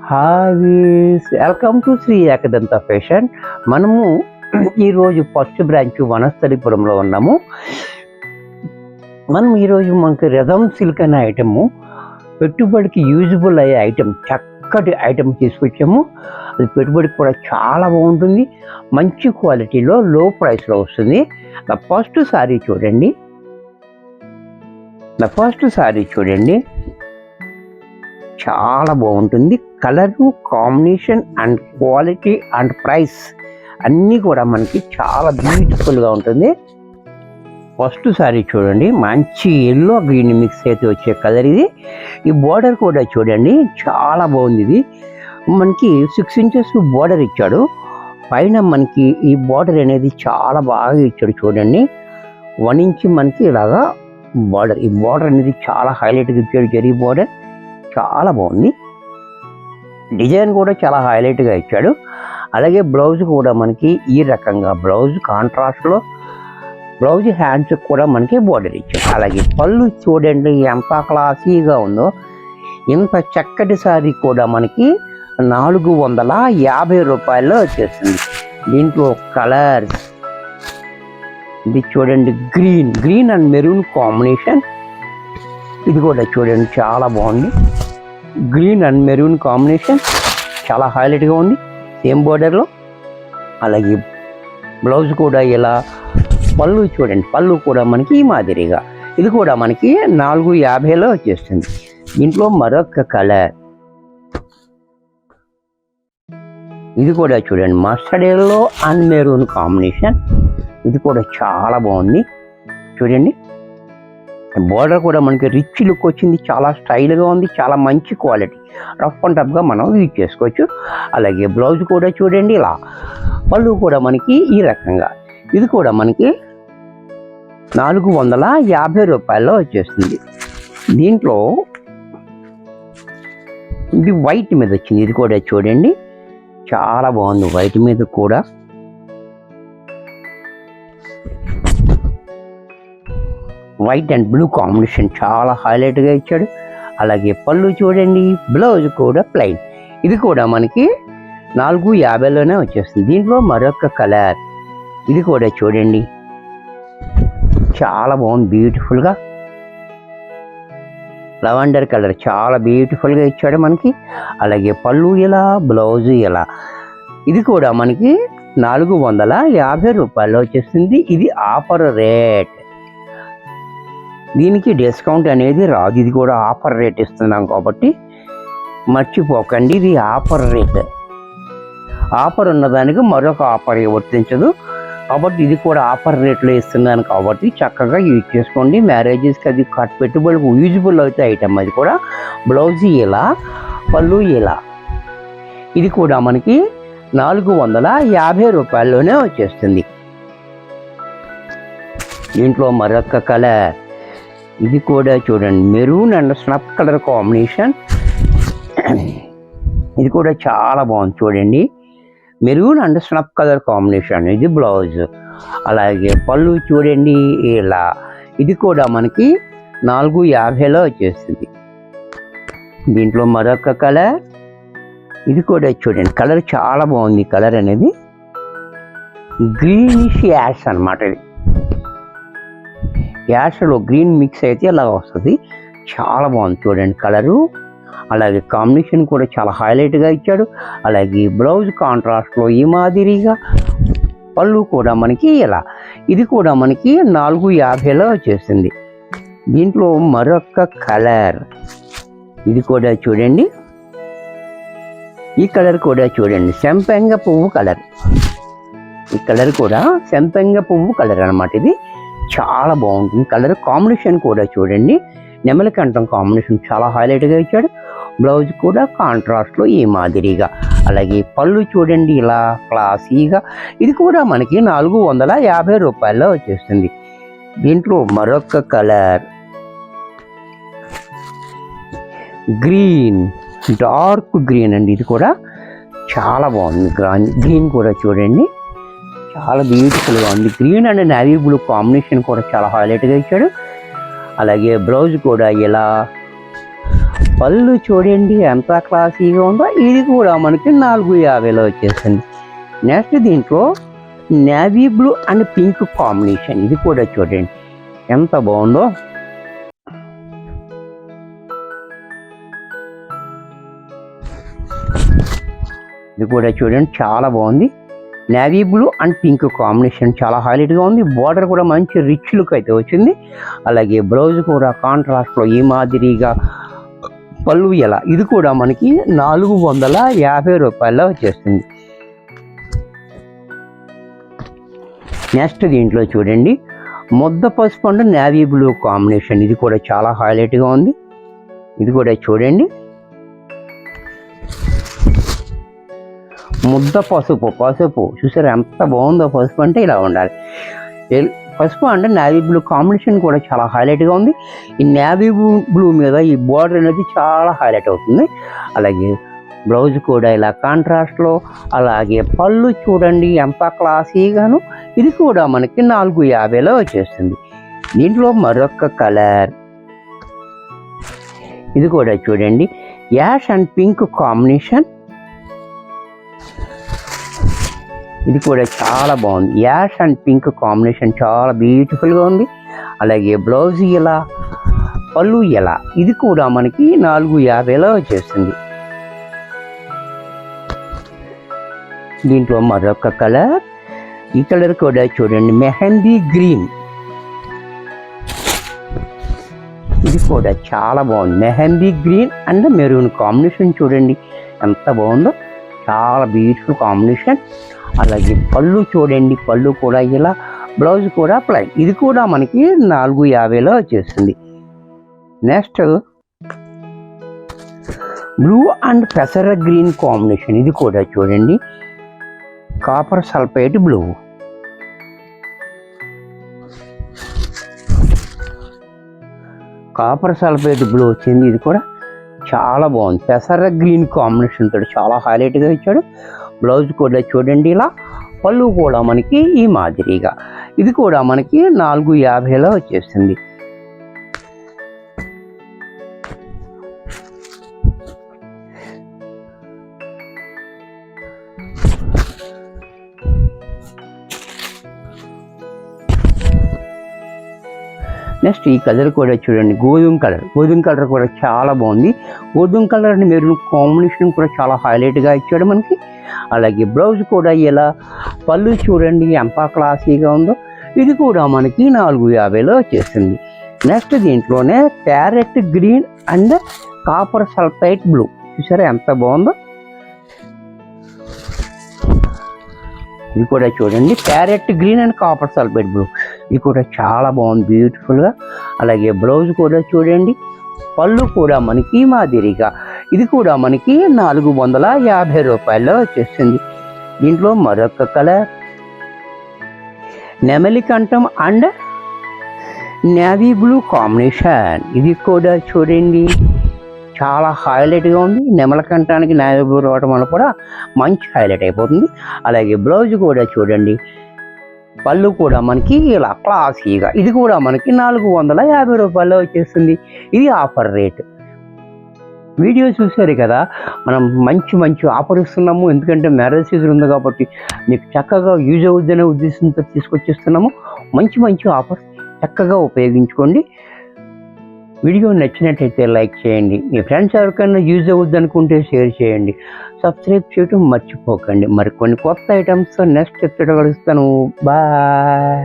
Hi, welcome to Shri Ekadanta fashion. మనము ఈరోజు first branch వనస్థలిపురంలో ఉన్నాము. మనం ఈరోజు మనకి రథం సిల్క్ అనే ఐటము, పెట్టుబడికి యూజబుల్ అయ్యే ఐటమ్, చక్కటి ఐటమ్ తీసుకొచ్చాము. అది పెట్టుబడికి కూడా చాలా బాగుంటుంది, మంచి క్వాలిటీలో లో ప్రైస్లో వస్తుంది. నా ఫస్ట్ శారీ చూడండి, చాలా బాగుంటుంది. Colour, combination and quality and price అన్నీ కూడా మనకి చాలా బ్యూటిఫుల్గా ఉంటుంది. ఫస్ట్ శారీ చూడండి, మంచి ఎల్లో గ్రీన్ మిక్స్ అయితే వచ్చే కలర్ ఇది. ఈ బోర్డర్ కూడా చూడండి, చాలా బాగుంది. ఇది మనకి 6 ఇంచెస్ బోర్డర్ ఇచ్చాడు. పైన మనకి ఈ బోర్డర్ అనేది చాలా బాగా ఇచ్చాడు చూడండి. 1 ఇంచ్ మనకి ఇలాగా బోర్డర్, ఈ బోర్డర్ అనేది చాలా హైలైట్గా ఇచ్చాడు. జరీ బోర్డర్ చాలా బాగుంది. డిజైన్ కూడా చాలా హైలైట్గా ఇచ్చాడు. అలాగే బ్లౌజ్ కూడా మనకి ఈ రకంగా బ్లౌజ్ కాంట్రాస్ట్లో, బ్లౌజ్ హ్యాండ్స్ కూడా మనకి బోర్డర్ ఇచ్చాడు. అలాగే పళ్ళు చూడండి ఎంత క్లాసీగా ఉందో. ఇంత చక్కటి సారీ కూడా మనకి 450 రూపాయల్లో వచ్చేస్తుంది. దీంట్లో కలర్స్ ఇది చూడండి, గ్రీన్ అండ్ మెరూన్ కాంబినేషన్. ఇది కూడా చూడండి చాలా బాగుంది. గ్రీన్ అండ్ మెరూన్ కాంబినేషన్ చాలా హైలైట్గా ఉంది, సేమ్ బోర్డర్లో. అలాగే బ్లౌజ్ కూడా ఇలా, పళ్ళు చూడండి, పళ్ళు కూడా మనకి ఈ మాదిరిగా. ఇది కూడా మనకి 450లో వచ్చేస్తుంది. దీంట్లో మరొక కలర్, ఇది కూడా చూడండి mustard yellow and maroon combination. ఇది కూడా చాలా బాగుంది చూడండి. బోర్డర్ కూడా మనకి రిచ్ లుక్ వచ్చింది, చాలా స్టైల్గా ఉంది, చాలా మంచి క్వాలిటీ. రఫ్ అండ్ టఫ్గా మనం యూజ్ చేసుకోవచ్చు. అలాగే బ్లౌజ్ కూడా చూడండి ఇలా, పళ్ళు కూడా మనకి ఈ రకంగా. ఇది కూడా మనకి 450 రూపాయల్లో వచ్చేస్తుంది. దీంట్లో ఇది వైట్ మీద వచ్చింది. ఇది కూడా చూడండి చాలా బాగుంది, వైట్ మీద కూడా. వైట్ అండ్ బ్లూ కాంబినేషన్ చాలా హైలైట్గా ఇచ్చాడు. అలాగే పళ్ళు చూడండి, బ్లౌజ్ కూడా ప్లెయిన్. ఇది కూడా మనకి 450లోనే వచ్చేస్తుంది. దీంట్లో మరొక కలర్, ఇది కూడా చూడండి చాలా బాగుంది, బ్యూటిఫుల్గా లెవెండర్ కలర్ చాలా బ్యూటిఫుల్గా ఇచ్చాడు మనకి. అలాగే పళ్ళు ఇలా, బ్లౌజ్ ఇలా. ఇది కూడా మనకి 450 రూపాయల్లో వచ్చేస్తుంది. ఇది ఆఫర్ రేట్, దీనికి డిస్కౌంట్ అనేది రాదు. ఇది కూడా ఆఫర్ రేట్ ఇస్తున్నాం కాబట్టి మర్చిపోకండి, ఇది ఆఫర్ రేట్. ఆఫర్ ఉన్నదానికి మరొక ఆఫర్ వర్తించదు కాబట్టి ఇది కూడా ఆఫర్ రేట్లో ఇస్తున్నాను కాబట్టి చక్కగా యూజ్ చేసుకోండి. మ్యారేజెస్కి అది పెట్టుబడికి యూజ్ఫుల్ అవుతే ఐటమ్. అది కూడా బ్లౌజ్ ఇలా, పళ్ళు ఇలా. ఇది కూడా మనకి 450 రూపాయల్లోనే వచ్చేస్తుంది. దీంట్లో మరొక కలర్, ఇది కూడా చూడండి maroon and snuff colour combination. ఇది కూడా చాలా బాగుంది చూడండి, maroon and snuff colour combination. ఇది బ్లౌజ్. అలాగే పళ్ళు చూడండి ఇలా. ఇది కూడా మనకి 450లో వచ్చేస్తుంది. దీంట్లో మరొక కలర్, ఇది కూడా చూడండి కలర్ చాలా బాగుంది. కలర్ అనేది గ్రీనిష్ యాష్ అనమాట. ఇది యాష్లో గ్రీన్ మిక్స్ అయితే ఇలా వస్తుంది, చాలా బాగుంది చూడండి కలరు. అలాగే కాంబినేషన్ కూడా చాలా హైలైట్గా ఇచ్చాడు. అలాగే బ్లౌజ్ కాంట్రాస్ట్లో ఈ మాదిరిగా, పళ్ళు కూడా మనకి ఇలా. ఇది కూడా మనకి 450లో వచ్చేస్తుంది. దీంట్లో మరొక కలర్, ఇది కూడా చూడండి, ఈ కలర్ కూడా చూడండి సంపెంగ పువ్వు కలర్. ఈ కలర్ కూడా సంపెంగ పువ్వు కలర్ అనమాట. ఇది చాలా బాగుంటుంది కలర్. కాంబినేషన్ కూడా చూడండి నెమలికంఠం కాంబినేషన్ చాలా హైలైట్గా ఇచ్చాడు. బ్లౌజ్ కూడా కాంట్రాస్ట్లో ఈ మాదిరిగా. అలాగే పళ్ళు చూడండి ఇలా క్లాసీగా. ఇది కూడా మనకి 450 రూపాయల్లో వచ్చేస్తుంది. దీంట్లో మరొక కలర్ గ్రీన్, డార్క్ గ్రీన్ అండి. ఇది కూడా చాలా బాగుంది. గ్రీన్ కూడా చూడండి చాలా బ్యూటిఫుల్గా ఉంది. Green and navy blue combination కూడా చాలా హైలైట్గా ఇచ్చాడు. అలాగే బ్లౌజ్ కూడా ఇలా, పళ్ళు చూడండి ఎంత క్లాసీగా ఉందో. ఇది కూడా మనకి 450లో వచ్చేసింది. నెక్స్ట్ దీంట్లో navy blue and pink combination. ఇది కూడా చూడండి ఎంత బాగుందో. ఇది కూడా చూడండి చాలా బాగుంది. Navy blue and pink combination చాలా హైలైట్గా ఉంది. బార్డర్ కూడా మంచి రిచ్ లుక్ అయితే వచ్చింది. అలాగే బ్లౌజ్ కూడా కాంట్రాస్ట్లో ఈ మాదిరిగా పళ్ళు ఎలా. ఇది కూడా మనకి 450 రూపాయల్లో వచ్చేస్తుంది. నెక్స్ట్ దీంట్లో చూడండి ముద్ద పసుపు అండ్ నేవీ బ్లూ కాంబినేషన్. ఇది కూడా చాలా హైలైట్గా ఉంది. ఇది కూడా చూడండి ముద్ద పసుపు చూసారు ఎంత బాగుందో. పసుపు అంటే ఇలా ఉండాలి. పసుపు అంటే నేవీ బ్లూ కాంబినేషన్ కూడా చాలా హైలైట్గా ఉంది. ఈ నేవీ బ్లూ మీద ఈ బార్డర్ అనేది చాలా హైలైట్ అవుతుంది. అలాగే బ్లౌజ్ కూడా ఇలా కాంట్రాస్ట్లో. అలాగే పళ్ళు చూడండి ఎంత క్లాసీగాను. ఇది కూడా మనకి 450లో వచ్చేస్తుంది. దీంట్లో మరొక కలర్. ఇది కూడా చూడండి యాష్ అండ్ పింక్ కాంబినేషన్. ఇది కూడా చాలా బాగుంది. యాష్ అండ్ పింక్ కాంబినేషన్ చాలా బ్యూటిఫుల్గా ఉంది. అలాగే బ్లౌజ్ ఇలా పళ్ళు ఎలా. ఇది కూడా మనకి 450లో వచ్చేస్తుంది. దీంట్లో మరొక కలర్. ఈ కలర్ కూడా చూడండి మెహందీ గ్రీన్. ఇది కూడా చాలా బాగుంది. Mehndi green and maroon combination చూడండి ఎంత బాగుందో. చాలా బ్యూటిఫుల్ కాంబినేషన్. అలాగే పళ్ళు చూడండి పళ్ళు కూడా ఇలా. బ్లౌజ్ కూడా ప్లెయిన్. ఇది కూడా మనకి 450లో వచ్చేస్తుంది. నెక్స్ట్ బ్లూ అండ్ పెసర గ్రీన్ కాంబినేషన్. ఇది కూడా చూడండి copper sulphate blue. Copper sulphate blue వచ్చింది. ఇది కూడా చాలా బాగుంది. పెసర గ్రీన్ కాంబినేషన్ తోటి చాలా హైలైట్గా ఇచ్చాడు. బ్లౌజ్ కూడా చూడండి ఇలా. పళ్ళు కూడా మనకి ఈ మాదిరిగా. ఇది కూడా మనకి 450లో వచ్చేస్తుంది. నెక్స్ట్ ఈ కలర్ కూడా చూడండి గోధుమ కలర్ కూడా చాలా బాగుంది. గోధుమ కలర్ అండ్ మెరూన్ కాంబినేషన్ కూడా చాలా హైలైట్గా ఇచ్చాడు మనకి. అలాగే బ్లౌజ్ కూడా ఇలా. పళ్ళు చూడండి ఎంత క్లాసీగా ఉందో. ఇది కూడా మనకి 450లో వచ్చేస్తుంది. నెక్స్ట్ దీంట్లోనే parrot green and copper sulphite blue. చూసారా ఎంత బాగుందో. ఇది కూడా చూడండి parrot green and copper sulphite blue. ఇది కూడా చాలా బాగుంది బ్యూటిఫుల్గా. అలాగే బ్లౌజ్ కూడా చూడండి పళ్ళు కూడా మనకి మాదిరిగా. ఇది కూడా మనకి 450 రూపాయల్లో వచ్చేస్తుంది. దీంట్లో మరొక కలర్ నెమలి కంఠం అండ్ నేవీ బ్లూ కాంబినేషన్. ఇది కూడా చూడండి చాలా హైలైట్గా ఉంది. నెమలి కంఠానికి నేవీ బ్లూ రావడం వల్ల కూడా మంచి హైలైట్ అయిపోతుంది. అలాగే బ్లౌజ్ కూడా చూడండి పళ్ళు కూడా మనకి ఇలా క్లాసీగా. ఇది కూడా మనకి 450 రూపాయల్లో వచ్చేస్తుంది. ఇది ఆఫర్ రేట్. వీడియో చూసారు కదా, మనం మంచి ఆఫర్ ఇస్తున్నాము. ఎందుకంటే మ్యారేజ్ సీజన్ ఉంది కాబట్టి మీకు చక్కగా యూజ్ అవుద్దనే ఉద్దేశంతో తీసుకొచ్చేస్తున్నాము. మంచి ఆఫర్స్ చక్కగా ఉపయోగించుకోండి. వీడియో నచ్చినట్టయితే లైక్ చేయండి. మీ ఫ్రెండ్స్ ఎవరికైనా యూజ్ అవుద్ది అనుకుంటే షేర్ చేయండి. సబ్స్క్రైబ్ చేయడం మర్చిపోకండి. మరి కొన్ని కొత్త ఐటమ్స్ నెక్స్ట్ ఎపిసోడ్ కలుస్తాను. బాయ్.